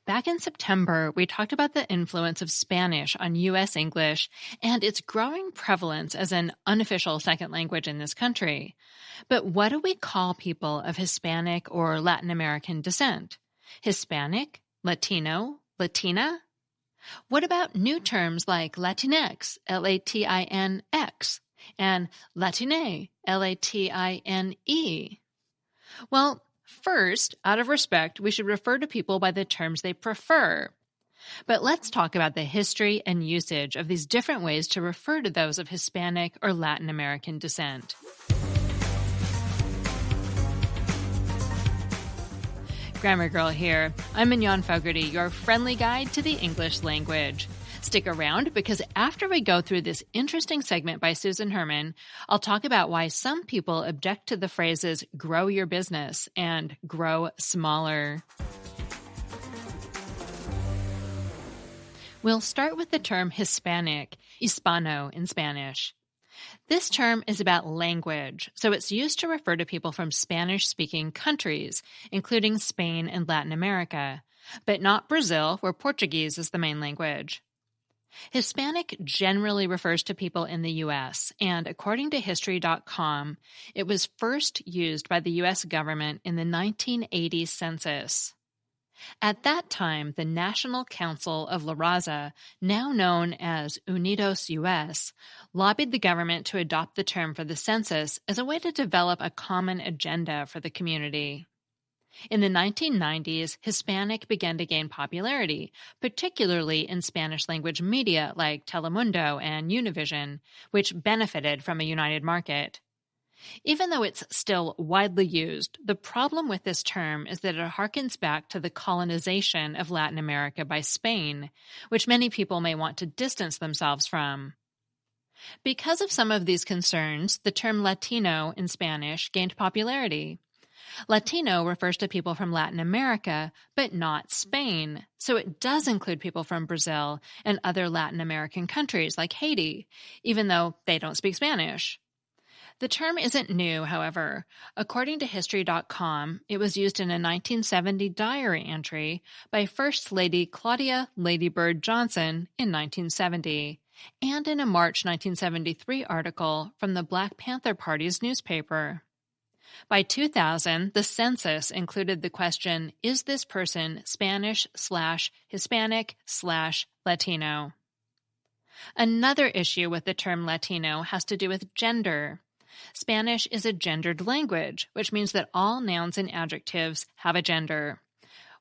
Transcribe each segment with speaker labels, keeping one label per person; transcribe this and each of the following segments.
Speaker 1: Back in September, we talked about the influence of Spanish on U.S. English and its growing prevalence as an unofficial second language in this country. But what do we call people of Hispanic or Latin American descent? Hispanic? Latino? Latina? What about new terms like Latinx, Latinx, and Latine, Latine? Well, first, out of respect, we should refer to people by the terms they prefer. But let's talk about the history and usage of these different ways to refer to those of Hispanic or Latin American descent. Grammar Girl here. I'm Mignon Fogarty, your friendly guide to the English language. Stick around because after we go through this interesting segment by Susan Herman, I'll talk about why some people object to the phrases grow your business and grow smaller. We'll start with the term Hispanic, Hispano in Spanish. This term is about language, so it's used to refer to people from Spanish-speaking countries, including Spain and Latin America, but not Brazil, where Portuguese is the main language. Hispanic generally refers to people in the U.S., and according to History.com, it was first used by the U.S. government in the 1980 census. At that time, the National Council of La Raza, now known as Unidos US, lobbied the government to adopt the term for the census as a way to develop a common agenda for the community. In the 1990s, Hispanic began to gain popularity, particularly in Spanish-language media like Telemundo and Univision, which benefited from a united market. Even though it's still widely used, the problem with this term is that it harkens back to the colonization of Latin America by Spain, which many people may want to distance themselves from. Because of some of these concerns, the term Latino in Spanish gained popularity. Latino refers to people from Latin America, but not Spain, so it does include people from Brazil and other Latin American countries like Haiti, even though they don't speak Spanish. The term isn't new, however. According to History.com, it was used in a 1970 diary entry by First Lady Claudia Lady Bird Johnson in 1970, and in a March 1973 article from the Black Panther Party's newspaper. By 2000, the census included the question, is this person Spanish/Hispanic/Latino? Another issue with the term Latino has to do with gender. Spanish is a gendered language, which means that all nouns and adjectives have a gender.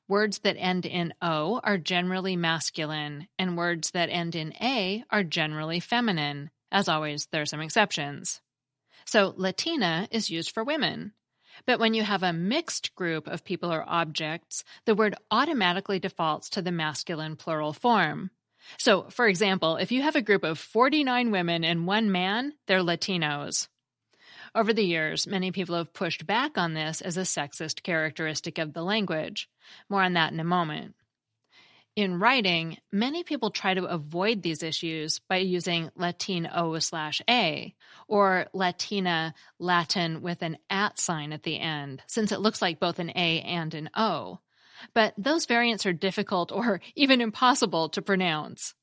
Speaker 1: Words that end in O are generally masculine, and words that end in A are generally feminine. As always, there are some exceptions. So Latina is used for women. But when you have a mixed group of people or objects, the word automatically defaults to the masculine plural form. So, for example, if you have a group of 49 women and one man, they're Latinos. Over the years, many people have pushed back on this as a sexist characteristic of the language. More on that in a moment. In writing, many people try to avoid these issues by using Latino/A or Latina Latin with an @ sign at the end, since it looks like both an A and an O. But those variants are difficult or even impossible to pronounce.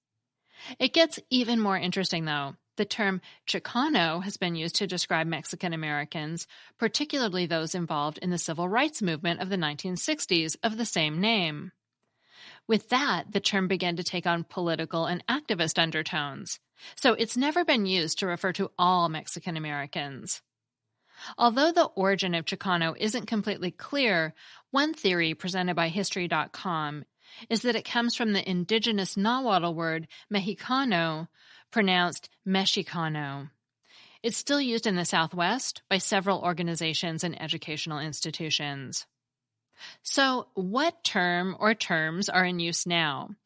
Speaker 1: It gets even more interesting, though. The term Chicano has been used to describe Mexican Americans, particularly those involved in the civil rights movement of the 1960s of the same name. With that, the term began to take on political and activist undertones, so it's never been used to refer to all Mexican Americans. Although the origin of Chicano isn't completely clear, one theory presented by History.com is that it comes from the indigenous Nahuatl word Mexicano, pronounced Mexicano. It's still used in the Southwest by several organizations and educational institutions. So, what term or terms are in use now?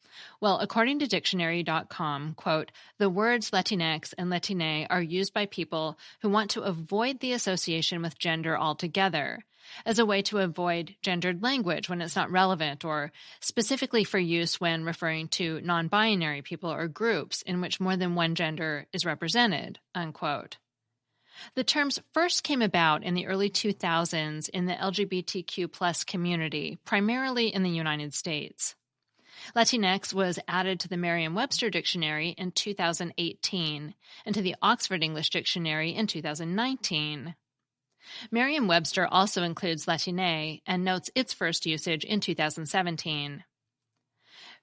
Speaker 1: Well, according to dictionary.com, quote, the words Latinx and Latine are used by people who want to avoid the association with gender altogether, as a way to avoid gendered language when it's not relevant, or specifically for use when referring to non-binary people or groups in which more than one gender is represented, unquote. The terms first came about in the early 2000s in the LGBTQ+ community, primarily in the United States. Latinx was added to the Merriam-Webster Dictionary in 2018 and to the Oxford English Dictionary in 2019. Merriam-Webster also includes Latine and notes its first usage in 2017.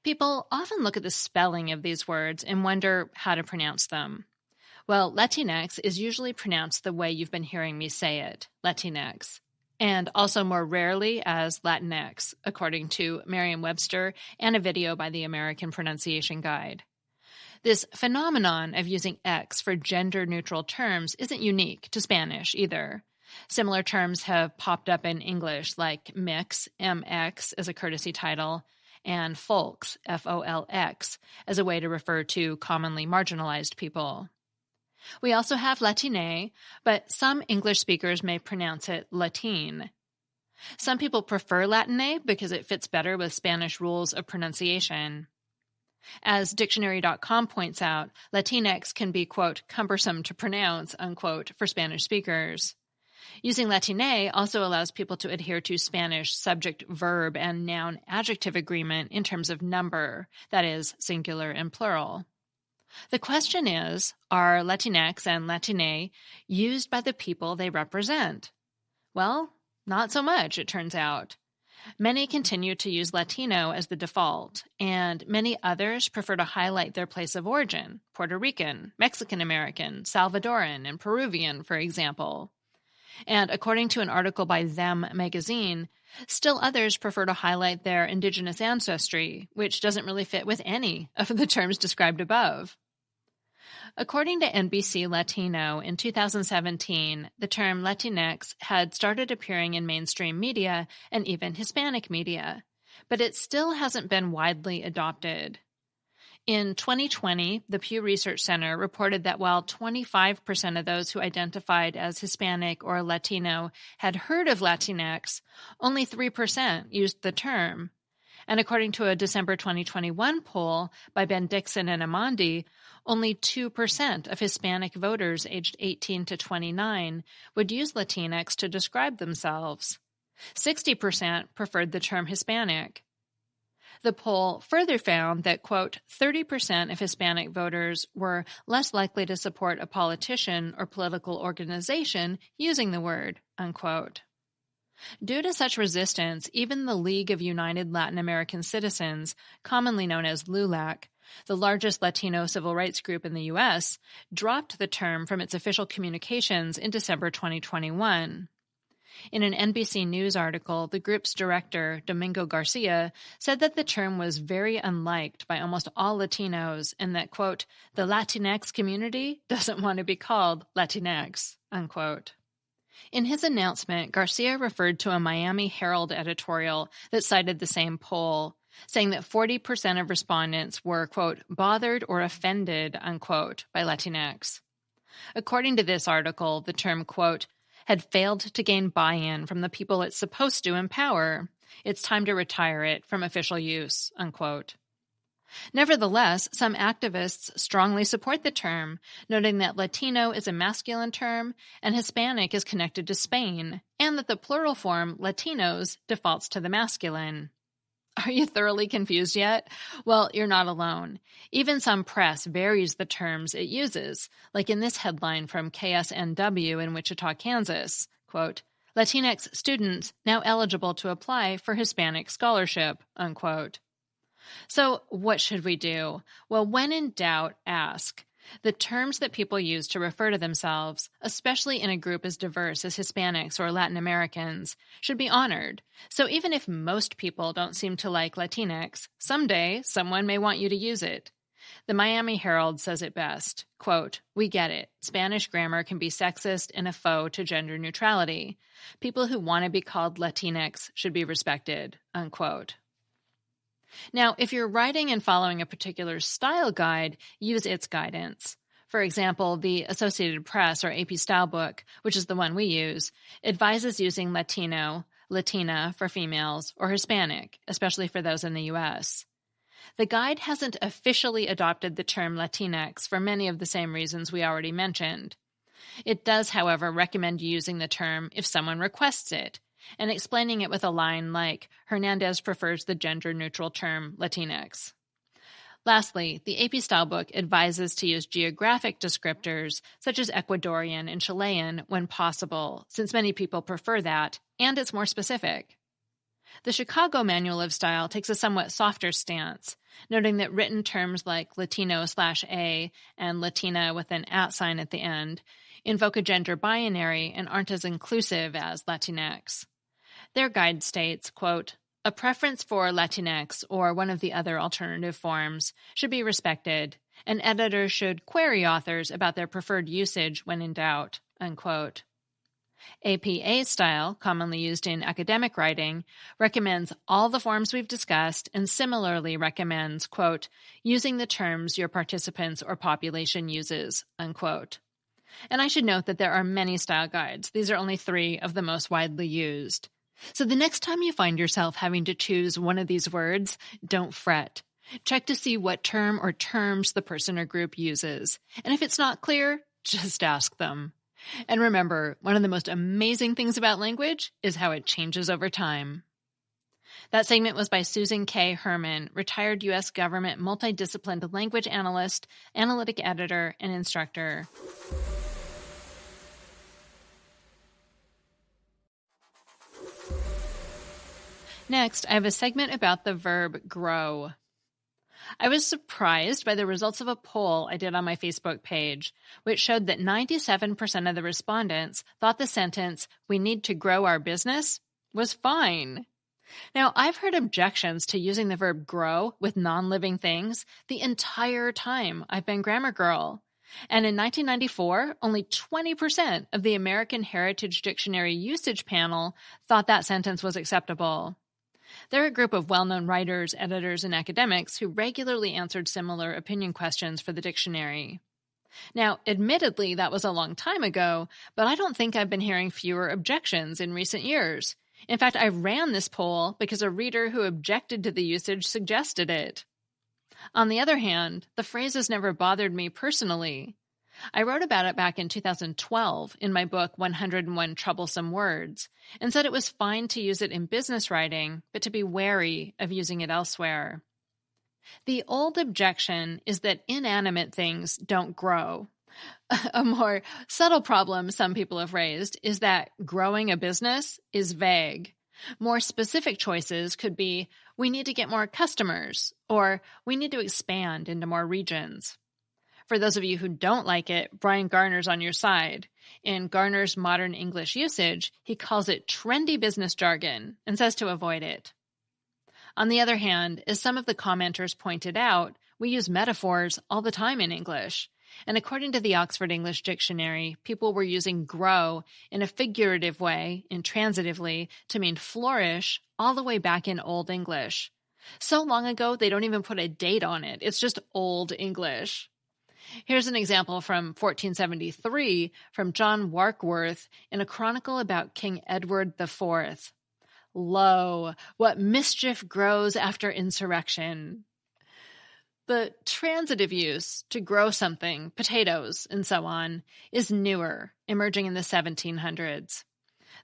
Speaker 1: People often look at the spelling of these words and wonder how to pronounce them. Well, Latinx is usually pronounced the way you've been hearing me say it, Latinx, and also more rarely as Latinx, according to Merriam-Webster and a video by the American Pronunciation Guide. This phenomenon of using X for gender-neutral terms isn't unique to Spanish either. Similar terms have popped up in English, like mix, MX, as a courtesy title, and folks, FOLX, as a way to refer to commonly marginalized people. We also have Latine, but some English speakers may pronounce it Latine. Some people prefer Latine because it fits better with Spanish rules of pronunciation. As Dictionary.com points out, Latinx can be, quote, cumbersome to pronounce, unquote, for Spanish speakers. Using Latine also allows people to adhere to Spanish subject, verb, and noun adjective agreement in terms of number, that is, singular and plural. The question is, are Latinx and Latine used by the people they represent? Well, not so much, it turns out. Many continue to use Latino as the default, and many others prefer to highlight their place of origin, Puerto Rican, Mexican American, Salvadoran, and Peruvian, for example. And according to an article by Them magazine, still others prefer to highlight their indigenous ancestry, which doesn't really fit with any of the terms described above. According to NBC Latino, in 2017, the term Latinx had started appearing in mainstream media and even Hispanic media, but it still hasn't been widely adopted. In 2020, the Pew Research Center reported that while 25% of those who identified as Hispanic or Latino had heard of Latinx, only 3% used the term. And according to a December 2021 poll by Ben Dixon and Amandi, only 2% of Hispanic voters aged 18 to 29 would use Latinx to describe themselves. 60% preferred the term Hispanic. The poll further found that, quote, 30% of Hispanic voters were less likely to support a politician or political organization using the word, unquote. Due to such resistance, even the League of United Latin American Citizens, commonly known as LULAC, the largest Latino civil rights group in the U.S., dropped the term from its official communications in December 2021. In an NBC News article, the group's director, Domingo Garcia, said that the term was very unliked by almost all Latinos and that, quote, the Latinx community doesn't want to be called Latinx, unquote. In his announcement, Garcia referred to a Miami Herald editorial that cited the same poll, saying that 40% of respondents were, quote, bothered or offended, unquote, by Latinx. According to this article, the term, quote, had failed to gain buy-in from the people it's supposed to empower. It's time to retire it from official use, unquote. Nevertheless, some activists strongly support the term, noting that Latino is a masculine term and Hispanic is connected to Spain, and that the plural form Latinos defaults to the masculine. Are you thoroughly confused yet? Well, you're not alone. Even some press varies the terms it uses, like in this headline from KSNW in Wichita, Kansas, quote, Latinx students now eligible to apply for Hispanic scholarship, unquote. So what should we do? Well, when in doubt, ask. The terms that people use to refer to themselves, especially in a group as diverse as Hispanics or Latin Americans, should be honored. So even if most people don't seem to like Latinx, someday someone may want you to use it. The Miami Herald says it best, quote, we get it. Spanish grammar can be sexist and a foe to gender neutrality. People who want to be called Latinx should be respected, unquote. Now, if you're writing and following a particular style guide, use its guidance. For example, the Associated Press or AP Style book, which is the one we use, advises using Latino, Latina for females, or Hispanic, especially for those in the U.S. The guide hasn't officially adopted the term Latinx for many of the same reasons we already mentioned. It does, however, recommend using the term if someone requests it, and explaining it with a line like, Hernandez prefers the gender-neutral term Latinx. Lastly, the AP Style book advises to use geographic descriptors such as Ecuadorian and Chilean when possible, since many people prefer that, and it's more specific. The Chicago Manual of Style takes a somewhat softer stance, noting that written terms like Latino/A and Latina with an @ sign at the end invoke a gender binary and aren't as inclusive as Latinx. Their guide states, quote, a preference for Latinx or one of the other alternative forms should be respected, and editors should query authors about their preferred usage when in doubt, unquote. APA style, commonly used in academic writing, recommends all the forms we've discussed and similarly recommends, quote, using the terms your participants or population uses, unquote. And I should note that there are many style guides. These are only 3 of the most widely used. So the next time you find yourself having to choose one of these words, don't fret. Check to see what term or terms the person or group uses. And if it's not clear, just ask them. And remember, one of the most amazing things about language is how it changes over time. That segment was by Susan K. Herman, retired U.S. government multidisciplined language analyst, analytic editor, and instructor. Next, I have a segment about the verb grow. I was surprised by the results of a poll I did on my Facebook page, which showed that 97% of the respondents thought the sentence, we need to grow our business, was fine. Now, I've heard objections to using the verb grow with non-living things the entire time I've been Grammar Girl. And in 1994, only 20% of the American Heritage Dictionary usage panel thought that sentence was acceptable. They're a group of well-known writers, editors, and academics who regularly answered similar opinion questions for the dictionary. Now, admittedly, that was a long time ago, but I don't think I've been hearing fewer objections in recent years. In fact, I ran this poll because a reader who objected to the usage suggested it. On the other hand, the phrase has never bothered me personally. I wrote about it back in 2012 in my book 101 Troublesome Words, and said it was fine to use it in business writing, but to be wary of using it elsewhere. The old objection is that inanimate things don't grow. A more subtle problem some people have raised is that growing a business is vague. More specific choices could be, we need to get more customers, or we need to expand into more regions. For those of you who don't like it, Brian Garner's on your side. In Garner's Modern English Usage, he calls it trendy business jargon and says to avoid it. On the other hand, as some of the commenters pointed out, we use metaphors all the time in English. And according to the Oxford English Dictionary, people were using grow in a figurative way, intransitively, to mean flourish all the way back in Old English. So long ago, they don't even put a date on it. It's just Old English. Here's an example from 1473 from John Warkworth in a chronicle about King Edward IV. Lo, what mischief grows after insurrection. The transitive use, to grow something, potatoes, and so on, is newer, emerging in the 1700s.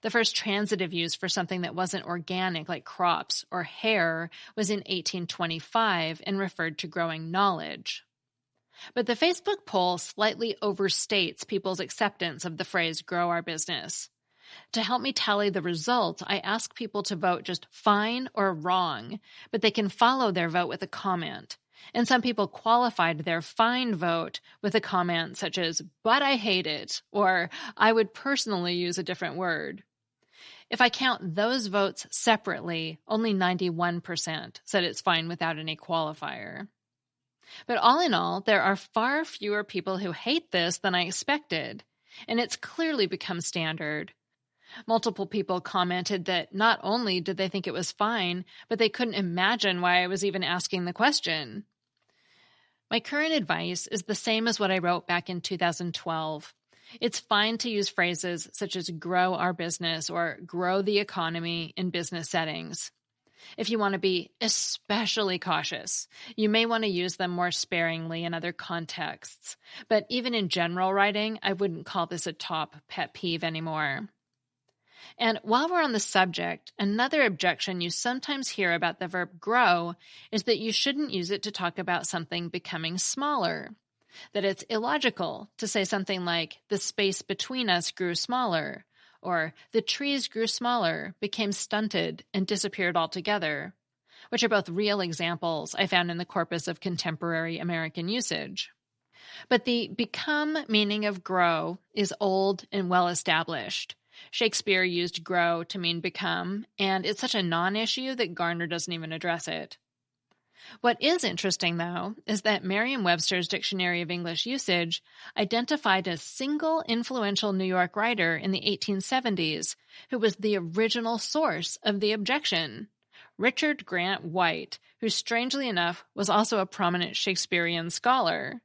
Speaker 1: The first transitive use for something that wasn't organic, like crops or hair, was in 1825 and referred to growing knowledge. But the Facebook poll slightly overstates people's acceptance of the phrase grow our business. To help me tally the results, I ask people to vote just fine or wrong, but they can follow their vote with a comment. And some people qualified their fine vote with a comment such as, but I hate it, or I would personally use a different word. If I count those votes separately, only 91% said it's fine without any qualifier. But all in all, there are far fewer people who hate this than I expected, and it's clearly become standard. Multiple people commented that not only did they think it was fine, but they couldn't imagine why I was even asking the question. My current advice is the same as what I wrote back in 2012. It's fine to use phrases such as grow our business or grow the economy in business settings. If you want to be especially cautious, you may want to use them more sparingly in other contexts. But even in general writing, I wouldn't call this a top pet peeve anymore. And while we're on the subject, another objection you sometimes hear about the verb grow is that you shouldn't use it to talk about something becoming smaller. That it's illogical to say something like, the space between us grew smaller, or the trees grew smaller, became stunted, and disappeared altogether, which are both real examples I found in the corpus of contemporary American usage. But the become meaning of grow is old and well established. Shakespeare used grow to mean become, and it's such a non-issue that Garner doesn't even address it. What is interesting, though, is that Merriam-Webster's Dictionary of English Usage identified a single influential New York writer in the 1870s who was the original source of the objection, Richard Grant White, who strangely enough was also a prominent Shakespearean scholar.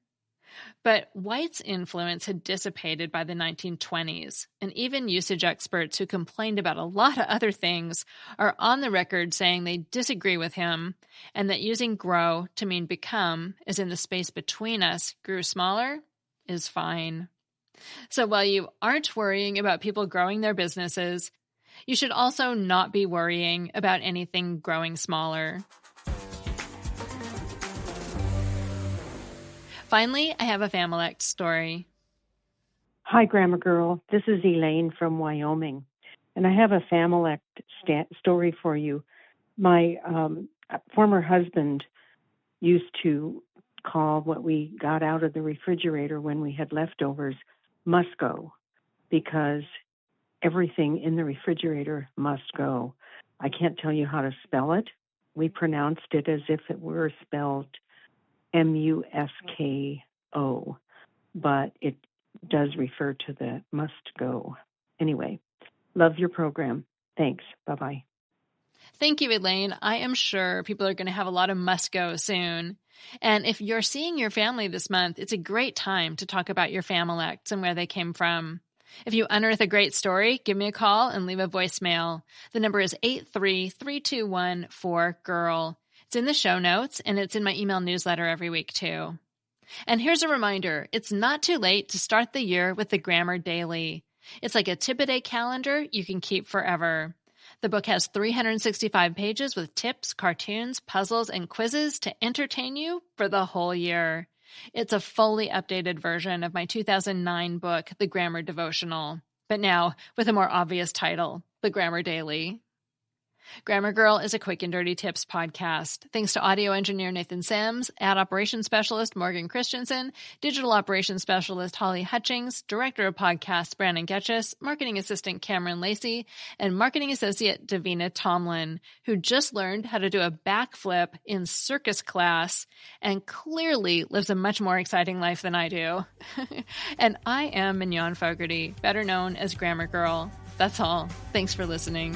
Speaker 1: But White's influence had dissipated by the 1920s, and even usage experts who complained about a lot of other things are on the record saying they disagree with him, and that using grow to mean become, as in the space between us grew smaller, is fine. So while you aren't worrying about people growing their businesses, you should also not be worrying about anything growing smaller. Finally, I have a Familect story.
Speaker 2: Hi, Grammar Girl. This is Elaine from Wyoming, and I have a Familect story for you. My former husband used to call what we got out of the refrigerator when we had leftovers must go, because everything in the refrigerator must go. I can't tell you how to spell it. We pronounced it as if it were spelled M-U-S-K-O, but it does refer to the must go. Anyway, love your program. Thanks. Bye-bye.
Speaker 1: Thank you, Elaine. I am sure people are going to have a lot of must go soon. And if you're seeing your family this month, it's a great time to talk about your Familects and where they came from. If you unearth a great story, give me a call and leave a voicemail. The number is 833-214-GIRL. It's in the show notes, and it's in my email newsletter every week, too. And here's a reminder, it's not too late to start the year with the Grammar Daily. It's like a tip-a-day calendar you can keep forever. The book has 365 pages with tips, cartoons, puzzles, and quizzes to entertain you for the whole year. It's a fully updated version of my 2009 book, The Grammar Devotional, but now with a more obvious title, The Grammar Daily. Grammar Girl is a quick and dirty tips podcast. Thanks to audio engineer Nathan Semes, ad operations specialist Morgan Christianson, digital operations specialist Holly Hutchings, director of podcasts Brannan Goetschius, marketing assistant Kamryn Lacy, and marketing associate Davina Tomlin, who just learned how to do a backflip in circus class and clearly lives a much more exciting life than I do. And I am Mignon Fogarty, better known as Grammar Girl. That's all. Thanks for listening.